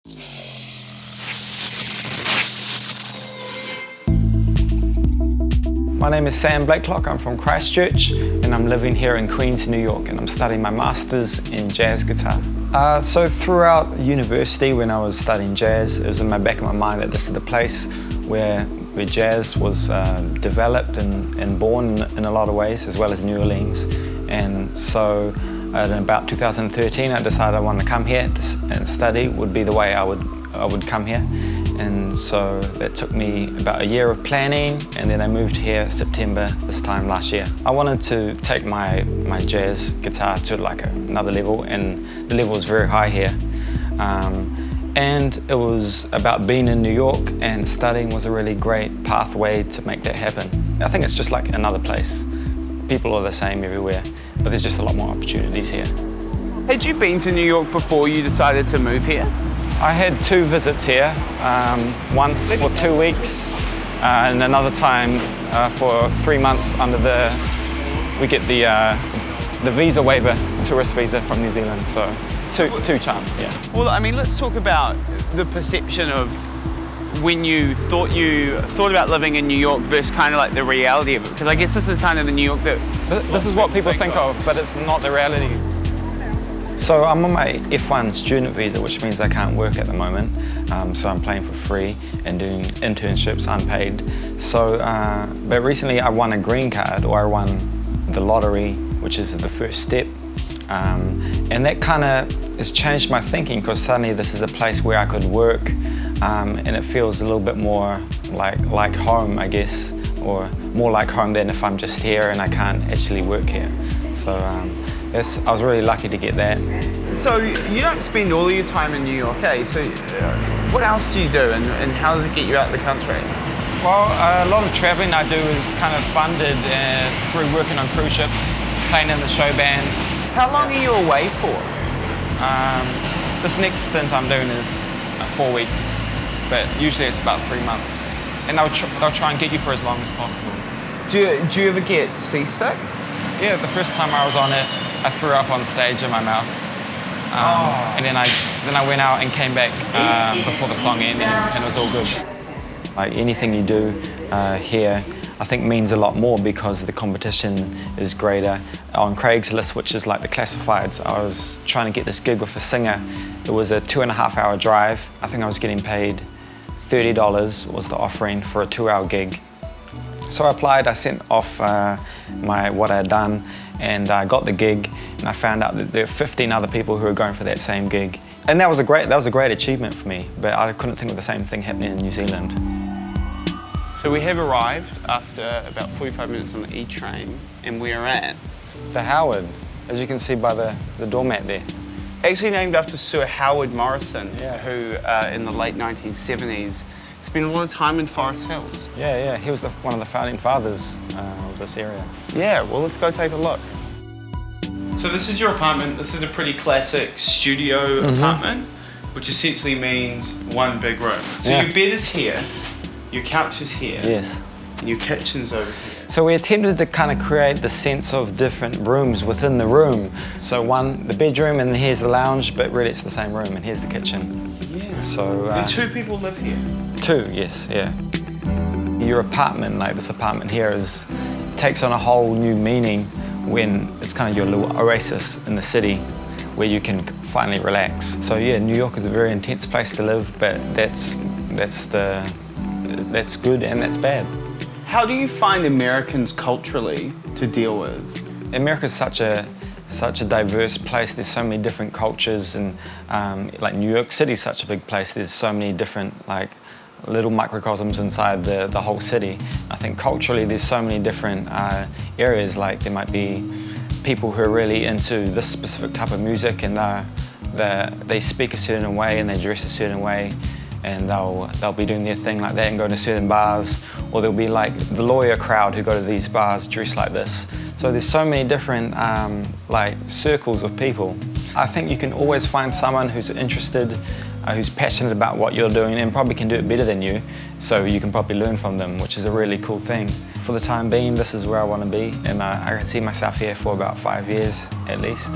My name is Sam Blakelock. I'm from Christchurch and I'm living here in Queens, New York, and I'm studying my Masters in jazz guitar. So throughout university, when I was studying jazz, it was in the back of my mind that this is the place where jazz was developed and born in a lot of ways, as well as New Orleans. And so in about 2013, I decided I wanted to come here and study would be the way I would come here. And so that took me about a year of planning, and then I moved here September this time last year. I wanted to take my jazz guitar to like another level, and the level was very high here. And it was about being in New York, and studying was a really great pathway to make that happen. I think it's just like another place. People are the same everywhere, but there's just a lot more opportunities here. Had you been to New York before you decided to move here? I had 2 visits here, once for 2 weeks, and another time for 3 months we get the visa waiver, tourist visa from New Zealand, so two times, yeah. Well, I mean, let's talk about the perception of when you thought about living in New York versus kind of like the reality of it, because I guess this is kind of the New York that... This is what people think of, but it's not the reality. So I'm on my F1 student visa, which means I can't work at the moment. So I'm playing for free and doing internships unpaid. So, but recently I won a green card, or I won the lottery, which is the first step. And that kind of has changed my thinking, because suddenly this is a place where I could work, and it feels a little bit more like home, I guess, or more like home than if I'm just here and I can't actually work here. So I was really lucky to get that. So you don't spend all of your time in New York, eh? So what else do you do, and how does it get you out of the country? Well, a lot of traveling I do is kind of funded through working on cruise ships, playing in the show band. How long are you away for? This next stint I'm doing is 4 weeks, but usually it's about 3 months. And they'll try and get you for as long as possible. Do you ever get seasick? Yeah, the first time I was on it, I threw up on stage in my mouth. And then I went out and came back before the song ended, and it was all good. Like anything you do here, I think means a lot more because the competition is greater. On Craigslist, which is like the classifieds, I was trying to get this gig with a singer. It was a 2.5-hour drive. I think I was getting paid $30 was the offering for a 2-hour gig. So I applied, I sent off what I had done, and I got the gig, and I found out that there were 15 other people who were going for that same gig. And that was a great achievement for me, but I couldn't think of the same thing happening in New Zealand. So we have arrived after about 45 minutes on the E train, and we are at The Howard, as you can see by the doormat there. Actually named after Sir Howard Morrison, Yeah. who in the late 1970s spent a lot of time in Forest Hills. Yeah, he was one of the founding fathers of this area. Yeah, well, let's go take a look. So this is your apartment. This is a pretty classic studio apartment, which essentially means one big room. So your bed is here, your couch is here, Yes. and your kitchen's over here. So we attempted to kind of create the sense of different rooms within the room. So the bedroom, and here's the lounge, but really it's the same room, and here's the kitchen. Yeah. So, and 2 people live here? 2, yes, yeah. Your apartment, like this apartment here, takes on a whole new meaning when it's kind of your little oasis in the city where you can finally relax. So yeah, New York is a very intense place to live, but that's good and that's bad. How do you find Americans culturally to deal with? America's such a diverse place. There's so many different cultures, and like New York City's such a big place. There's so many different like little microcosms inside the whole city. I think culturally there's so many different areas. Like there might be people who are really into this specific type of music, and they speak a certain way and they dress a certain way, and they'll be doing their thing like that and go to certain bars, or there'll be like the lawyer crowd who go to these bars dressed like this. So there's so many different like circles of people. I think you can always find someone who's interested, who's passionate about what you're doing and probably can do it better than you, so you can probably learn from them, which is a really cool thing. For the time being, this is where I want to be, and I can see myself here for about 5 years at least.